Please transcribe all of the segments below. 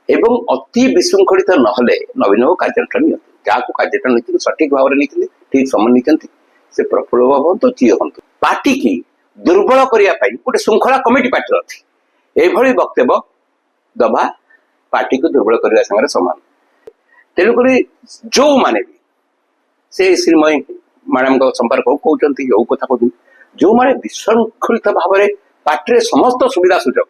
ଏବଂ ଅତି ବିଶୃଙ୍ଖଳିତ ନହେଲେ ନବୀନ ବାବୁ କାର୍ଯ୍ୟାନୁଷ୍ଠାନ ନିଅନ୍ତି। ଯାହାକୁ କାର୍ଯ୍ୟାନୁଷ୍ଠାନ ନେଇଛନ୍ତି ସଠିକ ଭାବରେ ନେଇଛନ୍ତି, ଠିକ ସମୟ ନେଇଛନ୍ତି। ସେ ପ୍ରଫୁଲ୍ଲ ବାବୁ ହୁଅନ୍ତୁ ଯିଏ ହୁଅନ୍ତୁ, ପାର୍ଟି କି ଦୁର୍ବଳ କରିବା ପାଇଁ ଗୋଟେ ଶୃଙ୍ଖଳା କମିଟି ପାର୍ଟିର ଅଛି। ଏଇଭଳି ବକ୍ତବ୍ୟ ଦବା ପାର୍ଟିକୁ ଦୁର୍ବଳ କରିବା ସାଙ୍ଗରେ ସମାନ। ତେଣୁକରି ଯୋଉମାନେ ବି ସେ ଶ୍ରୀମୟୀ ମ୍ୟାଡାମଙ୍କ ସମ୍ପର୍କ କହୁଛନ୍ତି, ଯୋଉ କଥା କହୁଛନ୍ତି, ଯୋଉମାନେ ବିଶୃଙ୍ଖଳିତ ଭାବରେ ପାର୍ଟିରେ ସମସ୍ତ ସୁବିଧା ସୁଯୋଗ,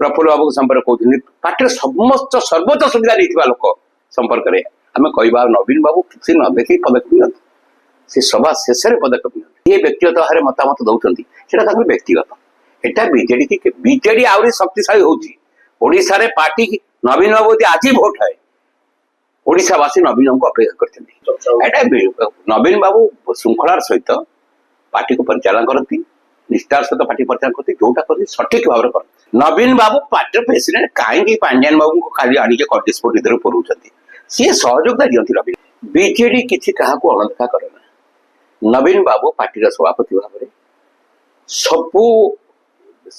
ପ୍ରଫୁଲ୍ଲ ବାବୁଙ୍କ ସମ୍ପର୍କ କହୁଛନ୍ତି, ପାର୍ଟିରେ ସମସ୍ତ ସର୍ବୋଚ୍ଚ ସୁବିଧା ନେଇଥିବା ଲୋକ ସମ୍ପର୍କରେ ଆମେ କହିବା ନବୀନ ବାବୁ କିଛି ନ ଦେଖି ପଦକ୍ଷେପ ନିଅନ୍ତୁ। ସେ ସଭା ଶେଷରେ ପଦକ୍ଷେପ ନିଅନ୍ତୁ। ଯିଏ ବ୍ୟକ୍ତିଗତ ଭାବରେ ମତାମତ ଦଉଛନ୍ତି ସେଟା ତାଙ୍କର ବ୍ୟକ୍ତିଗତ। ଏଟା ବିଜେଡି ଆହୁରି ଶକ୍ତିଶାଳୀ ହଉଛି। ଓଡିଶାରେ ପାର୍ଟି ନବୀନ ବାବୁ ଯଦି ଆଜି ଭୋଟ ହୁଏ, ଓଡିଶାବାସୀ ନବୀନ ବାବୁଙ୍କୁ ଅପେକ୍ଷା କରିଛନ୍ତି। ଏଟା ନବୀନ ବାବୁ ଶୃଙ୍ଖଳାର ସହିତ ପାର୍ଟିକୁ ପରିଚାଳନା କରନ୍ତି, ନିଷ୍ଠାର ସହିତ ପାର୍ଟି ପରିଚାଳନା କରନ୍ତି, ଯୋଉଟା କରନ୍ତି ସଠିକ ଭାବରେ କରନ୍ତି। ନବୀନ ବାବୁ ପାର୍ଟିର ପ୍ରେସିଡେଣ୍ଟ, କାହିଁକି ପାଣ୍ଡିଆନ ବାବୁଙ୍କୁ ଖାଲି ଆଣିକି କର୍ଡିସ୍ପୋର୍ଟ ଭିତରେ ପୁରଉଛନ୍ତି? ସିଏ ସହଯୋଗିତା ଦିଅନ୍ତି ନବୀନ। ବିଜେଡି କିଛି କାହାକୁ ଅଣଦେଖା କରେ ନା। ନବୀନ ବାବୁ ପାର୍ଟିର ସଭାପତି ଭାବରେ ସବୁ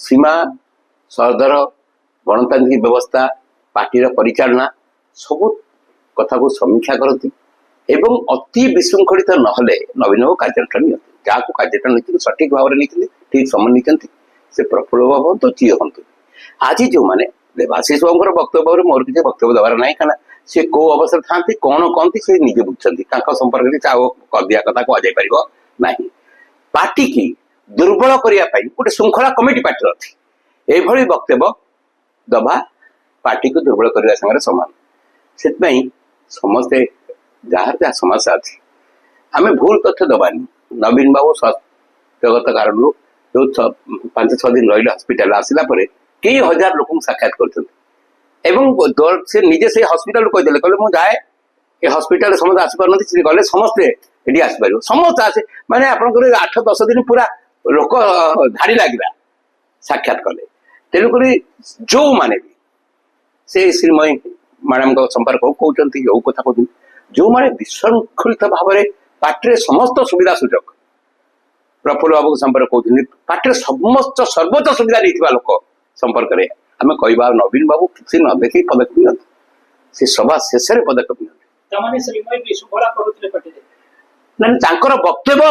ସୀମା, ସଦର, ଗଣତାନ୍ତ୍ରିକ ବ୍ୟବସ୍ଥା, ପାର୍ଟିର ପରିଚାଳନା ସବୁ କଥାକୁ ସମୀକ୍ଷା କରନ୍ତି ଏବଂ ଅତି ବିଶୃଙ୍ଖଳିତ ନହେଲେ ନବୀନ ବାବୁ କାର୍ଯ୍ୟାନୁଷ୍ଠାନ ନିଅନ୍ତି। ଯାହାକୁ କାର୍ଯ୍ୟାନୁଷ୍ଠାନ ନେଇଛନ୍ତି ସଠିକ ଭାବରେ ନେଇଛନ୍ତି, ଠିକ ସମୟ ନେଇଛନ୍ତି। ସେ ପ୍ରଫୁଲ୍ଲ ବାବୁ ହୁଅନ୍ତୁ ଯିଏ ହୁଅନ୍ତୁ, ଆଜି ଯୋଉମାନେ ଦେବାଶିଷ ବାବୁଙ୍କର ବକ୍ତବ୍ୟରେ ମୋର କିଛି ବକ୍ତବ୍ୟ ଦେବାର ନାହିଁ, କାରଣ ସେ କୋଉ ଅବସ୍ଥାରେ ଥାନ୍ତି, କଣ କହନ୍ତି ସେ ନିଜେ ବୁଝୁଛନ୍ତି। ତାଙ୍କ ସମ୍ପର୍କରେ ଆଉ କରିଦିଆ କଥା କୁହାଯାଇ ପାରିବ ନାହିଁ। ପାର୍ଟି କି ଦୁର୍ବଳ କରିବା ପାଇଁ ଗୋଟେ ଶୃଙ୍ଖଳା କମିଟି ପାର୍ଟିର ଅଛି। ଏଇଭଳି ବକ୍ତବ୍ୟ ଦବା ପାର୍ଟିକୁ ଦୁର୍ବଳ କରିବା ସାଙ୍ଗରେ ସମାନ। ସେଥିପାଇଁ ସମସ୍ତେ ଯାହାର ଯାହା ସମସ୍ୟା ଅଛି ଆମେ ଭୁଲ ତଥ୍ୟ ଦବାନି। ନବୀନ ବାବୁ ସ୍ୱାସ୍ଥ୍ୟଗତ କାରଣରୁ ଯୋଉ 5-6 ଦିନ ରହିଲେ ହସ୍ପିଟାଲ, ଆସିଲା ପରେ କେଇ ହଜାର ଲୋକଙ୍କୁ ସାକ୍ଷାତ କରୁଛନ୍ତି ଏବଂ ସେ ନିଜେ ସେଇ ହସ୍ପିଟାଲରୁ କହିଥିଲେ, କହିଲେ ମୁଁ ଯାଏ ଏ ହସ୍ପିଟାଲରେ ସମସ୍ତେ ଆସିପାରୁନାହାନ୍ତି, ସେ ଗଲେ ସମସ୍ତେ ଏଠି ଆସିପାରିବ, ସମସ୍ତେ ଆସେ। ମାନେ ଆପଣଙ୍କର 8-10 ଦିନ ପୁରା ଲୋକ ଧାଡି ଲାଗିଲା, ସାକ୍ଷାତ କଲେ। ତେଣୁକରି ଯୋଉମାନେ ବି ସେ ଶ୍ରୀମୟୀ ମ୍ୟାଡାମଙ୍କ ସମ୍ପର୍କ କହୁଛନ୍ତି, ଯୋଉ କଥା କହୁଛନ୍ତି, ଯୋଉମାନେ ବିଶୃଙ୍ଖଳିତ ଭାବରେ ପାର୍ଟିରେ ସମସ୍ତ ସୁବିଧା ସୁଯୋଗ, ପ୍ରଫୁଲ୍ଲ ବାବୁଙ୍କ ସମ୍ପର୍କ କହୁଛନ୍ତି, ପାର୍ଟିରେ ସମସ୍ତ ସର୍ବୋଚ୍ଚ ସୁବିଧା ନେଇଥିବା ଲୋକ ସମ୍ପର୍କରେ ଆମେ କହିବା ନବୀନ ବାବୁ କିଛି ନ ଦେଖି ପଦକ୍ଷେପ ନିଅନ୍ତୁ। ସେ ସଭା ଶେଷରେ ପଦକ୍ଷେପ ନିଅନ୍ତୁ। ନାଇଁ, ତାଙ୍କର ବକ୍ତବ୍ୟ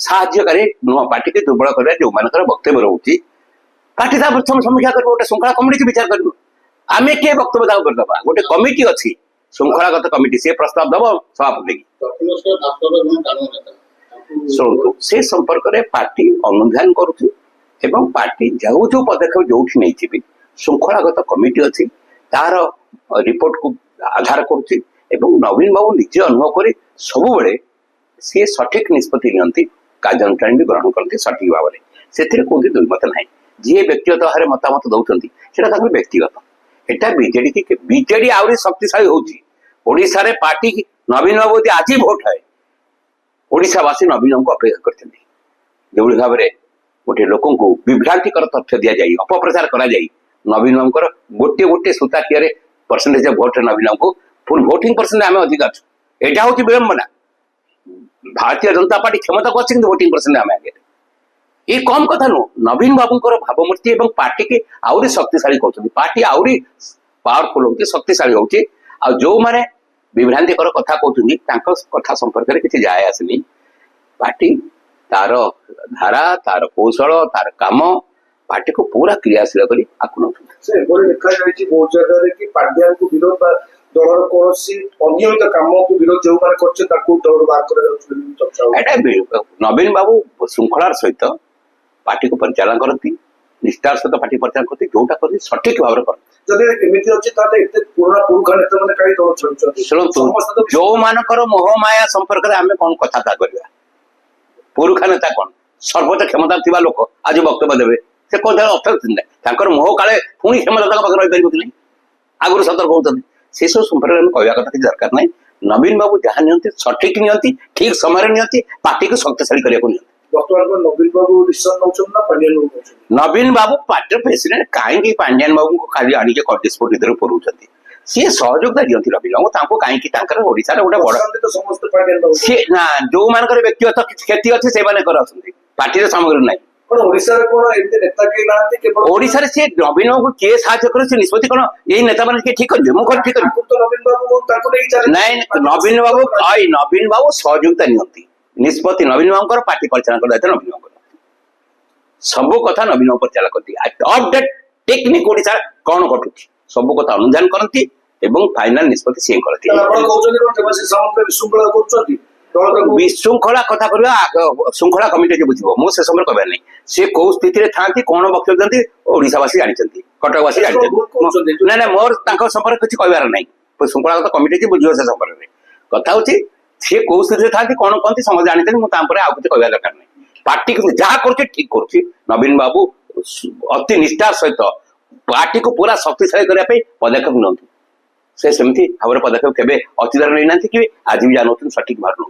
ସାହାଯ୍ୟକାରୀ ନୁହଁ। ପାର୍ଟିକୁ ଦୁର୍ବଳ କରିବା ଯୋଉମାନଙ୍କର ବକ୍ତବ୍ୟ ରହୁଛି, ପାର୍ଟି ତା ପ୍ରଥମ ସମୀକ୍ଷା କରିବ, ଗୋଟେ ଶୃଙ୍ଖଳା କମିଟି ବିଚାର କରିବ। ଆମେ କିଏ ବକ୍ତବ୍ୟ ତାକୁ କରିଦବା? ଗୋଟେ କମିଟି ଅଛି, ଶୃଙ୍ଖଳାଗତ କମିଟି, ସେ ପ୍ରସ୍ତାବ ଦବ ସଭାପତି। ଶୁଣନ୍ତୁ, ସେ ସମ୍ପର୍କରେ ପାର୍ଟି ଅନୁଧ୍ୟାନ କରୁଛି ଏବଂ ପାର୍ଟି ଯୋଉ ଯୋଉ ପଦକ୍ଷେପ ଯୋଉଠି ନେଇଥିବେ, ଶୃଙ୍ଖଳାଗତ କମିଟି ଅଛି, ତାର ରିପୋର୍ଟକୁ ଆଧାର କରୁଛି ଏବଂ ନବୀନ ବାବୁ ନିଜେ ଅନୁଭବ କରି ସବୁବେଳେ ସିଏ ସଠିକ ନିଷ୍ପତ୍ତି ନିଅନ୍ତି, କାର୍ଯ୍ୟାନୁଷ୍ଠାନ ବି ଗ୍ରହଣ କରନ୍ତି ସଠିକ ଭାବରେ। ସେଥିରେ କୋଉଠି ଦୁର୍ମତ ନାହିଁ। ଯିଏ ବ୍ୟକ୍ତିଗତ ଭାବରେ ମତାମତ ଦଉଛନ୍ତି ସେଟା ତାଙ୍କର ବ୍ୟକ୍ତିଗତ। ଏଟା ବିଜେଡି ଆହୁରି ଶକ୍ତିଶାଳୀ ହଉଛି। ଓଡିଶାରେ ପାର୍ଟି ନବୀନ ବାବୁ ଯଦି ଆଜି ଭୋଟ ହୁଏ, ଓଡିଶାବାସୀ ନବୀନ ବାବୁଙ୍କୁ ଅପେକ୍ଷା କରିଛନ୍ତି। ଯୋଉଭଳି ଭାବରେ ଗୋଟେ ଲୋକଙ୍କୁ ବିଭ୍ରାନ୍ତିକର ତଥ୍ୟ ଦିଆଯାଇ ଅପପ୍ରଚାର କରାଯାଇ ନବୀନ ବାବୁଙ୍କର ଗୋଟିଏ ସୂତାଖିଆରେ ପରସେଣ୍ଟେଜ ଭୋଟରେ ନବୀନ ବାବୁଙ୍କୁ ଫୁଲ ଭୋଟିଂ ପରସେଣ୍ଟ ଆମେ ଅଧିକ ଅଛୁ। ଏଇଟା ହଉଛି ବିଳମ୍ବନା। ଭାରତୀୟ ଜନତା ପାର୍ଟି କ୍ଷମତାକୁ ଅଛି କିନ୍ତୁ ଭୋଟିଂ ପରସେଣ୍ଟ ଆମେ ଆଗରେ। ଏ କମ କଥା ନୁହଁ। ନବୀନ ବାବୁଙ୍କର ଭାବମୂର୍ତ୍ତି ଏବଂ ପାର୍ଟିକି ଆହୁରି ଶକ୍ତିଶାଳୀ କରୁଛନ୍ତି। ପାର୍ଟି ଆହୁରି ପାୱାରଫୁଲ ହଉଛି, ଶକ୍ତିଶାଳୀ ହଉଛି। ଆଉ ଯୋଉମାନେ ବିଭ୍ରାନ୍ତିକର କଥା କହୁଛନ୍ତି ତାଙ୍କ କଥା ସମ୍ପର୍କରେ କିଛି ଯାଏ ଆସେନି। ପାର୍ଟି ତାର ଧାରା, ତାର କୌଶଳ, ତାର କାମ ପାର୍ଟିକୁ ପୁରା କ୍ରିୟାଶୀଳ କରି ଆଗକୁ ନଉଛନ୍ତି। ଏଭଳି ଲେଖାଯାଇଛି ବହୁତ ଜାଗାରେ କି ପାଣ୍ଡିଆନଙ୍କୁ ବିରୋଧ ବା ଦଳର କୌଣସି ଅନିୟମିତ କାମକୁ ବିରୋଧ ଯୋଉମାନେ କରୁଛନ୍ତି ତାକୁ ଦଳରୁ ବାହାର କରାଯାଉଛି। ଏଟା ନବୀନ ବାବୁ ଶୃଙ୍ଖଳାର ସହିତ ପାର୍ଟିକୁ ପରିଚାଳନା କରନ୍ତି, ନିଷ୍ଠାର ସହିତ ପାର୍ଟି ପରିଚାଳନା କରନ୍ତି, ଯୋଉଟା କରନ୍ତି ସଠିକ ଭାବରେ କରନ୍ତି। ଯଦି ଏମିତି ଅଛି ତାହେଲେ ଏତେ ପୁରୁଣା ପୁରୁଖା ନେତାମାନେ କାହିଁ ଦଳ ଛାଡୁଛନ୍ତି? ଶୁଣନ୍ତୁ, ଯୋଉମାନଙ୍କର ମୋହମାୟା ସମ୍ପର୍କରେ ଆମେ କଣ କଥାବାର୍ତ୍ତା କରିବା? ପୁରୁଖା ନେତା କଣ? ସର୍ବୋଚ୍ଚ କ୍ଷମତା ଥିବା ଲୋକ ଆଜି ବକ୍ତବ୍ୟ ଦେବେ, ସେ କଣ ଅର୍ଥ ତାଙ୍କର ମୋହ କାଳେ ପୁଣି କ୍ଷମତା ତାଙ୍କ ପାଖରେ ରହିପାରିବ କି ନାହିଁ? ଆଗରୁ ସତର୍କ ହଉଛନ୍ତି। ସେସବୁ ସମ୍ପର୍କରେ ଆମେ କହିବା କଥା କିଛି ଦରକାର ନାହିଁ। ନବୀନ ବାବୁ ଯାହା ନିଅନ୍ତି ସଠିକ ନିଅନ୍ତି, ଠିକ ସମୟରେ ନିଅନ୍ତି, ପାର୍ଟିକୁ ଶକ୍ତିଶାଳୀ କରିବାକୁ ନିଅନ୍ତି। ବର୍ତ୍ତମାନ ନବୀନ ବାବୁ ଡିସିସନ ନଉଛନ୍ତି ନା ପାଣ୍ଡିଆନ ବାବୁ ନଉଛନ୍ତି? ନବୀନ ବାବୁ ପାର୍ଟିର ପ୍ରେସିଡେଣ୍ଟ, କାହିଁକି ପାଣ୍ଡିଆନ ବାବୁଙ୍କୁ ଖାଲି ଆଣିକି କର୍ଡିସ୍ପୋର୍ଟ ଭିତରେ ପୁରଉଛନ୍ତି? ସିଏ ସହଯୋଗିତା ଦିଅନ୍ତି ନବୀନ ବାବୁ। ତାଙ୍କୁ କାହିଁକି ତାଙ୍କର ଓଡିଶାର ଗୋଟେ ବଡ ସମସ୍ତେ ପାଣ୍ଡିଆନ ବାବୁ ସିଏ ନା, ଯୋଉମାନଙ୍କର ବ୍ୟକ୍ତିଗତ କ୍ଷତି ଅଛି ସେମାନଙ୍କର ଅଛନ୍ତି, ପାର୍ଟିର ସାମଗ୍ରୀ ନାହିଁ। କଣ ଓଡିଶାରେ କଣ ଏମିତି ନେତା କେହି ନାହାନ୍ତି କେବଳ ଓଡିଶାରେ ସେ ନବୀନ ବାବୁ କିଏ ସାହାଯ୍ୟ કરે ସେ ନିଷ୍ପତ୍ତି କଣ ଏଇ ନେତା ମାନେ କିଏ ଠିକ କରିବେ? ମୁଁ କଣ ଠିକ କରିବି? ଆଗରୁ ତ ନବୀନ ବାବୁ ତାଙ୍କୁ ନେଇ ଚାଲିଥିଲେ। ନାଇଁ ନବୀନ ବାବୁ ସହଯୋଗିତା ନିଅନ୍ତି। ନିଷ୍ପତ୍ତି ନବୀନ ବାବୁଙ୍କର, ପାର୍ଟି ପରିଚାଳନା କରିବା ଦାୟିତ୍ୱ ନବୀନ ବାବୁଙ୍କର। ସବୁ କଥା ନବୀନ ବାବୁ ପରିଚାଳନା କରନ୍ତି। ଅପଡେଟ ଟେକ୍ନିକ ଓଡିଶାରେ କଣ ଘଟୁଛି ସବୁ କଥା ଅନୁଧ୍ୟାନ କରନ୍ତି ଏବଂ ଫାଇନାଲ ନିଷ୍ପତ୍ତି ସିଏ କରନ୍ତି। ତାହେଲେ ଆପଣ କହୁଛନ୍ତି କଣ ଦେବାଶିଷ ସାମନ୍ତ ବିଶୃଙ୍ଖଳା କରୁଛନ୍ତି? ବିଶୃଙ୍ଖଳା କଥା କରିବା ଶୃଙ୍ଖଳା କମିଟି ଯେ ବୁଝିବ, ମୁଁ ସେ ସମୟରେ କହିବାର ନାହିଁ। ସେ କୋଉ ସ୍ଥିତିରେ ଥାନ୍ତି, କଣ ବକ୍ତବ୍ୟ ଦିଅନ୍ତି, ଓଡିଶାବାସୀ ଜାଣିଛନ୍ତି, କଟକବାସୀ ଜାଣିଛନ୍ତି। ନାଇଁ ନାଇଁ ମୋର ତାଙ୍କ ସମ୍ପର୍କରେ କିଛି କହିବାର ନାହିଁ। ଶୃଙ୍ଖଳାଗତ କମିଟି ଯେ ବୁଝିବ ସେ ସମ୍ପର୍କରେ। କଥା ହଉଛି ସିଏ କୋଉ ସ୍ଥିତିରେ ଥାନ୍ତି, କଣ କହନ୍ତି ସମସ୍ତେ ଜାଣିଛନ୍ତି। ମୁଁ ତାପରେ ଆଉ କିଛି କହିବା ଦରକାର ନାହିଁ। ପାର୍ଟି କିନ୍ତୁ ଯାହା କରୁଛି ଠିକ କରୁଛି। ନବୀନ ବାବୁ ଅତି ନିଷ୍ଠାର ସହିତ ପାର୍ଟିକୁ ପୁରା ଶକ୍ତିଶାଳୀ କରିବା ପାଇଁ ପଦକ୍ଷେପ ନିଅନ୍ତୁ। ସେ ସେମିତି ଭାବରେ ପଦକ୍ଷେପ କେବେ ଅତୀତରେ ନେଇନାହାନ୍ତି କି ଆଜି ବି ଜାଣୁଛନ୍ତି ସଠିକ ଭାବରେ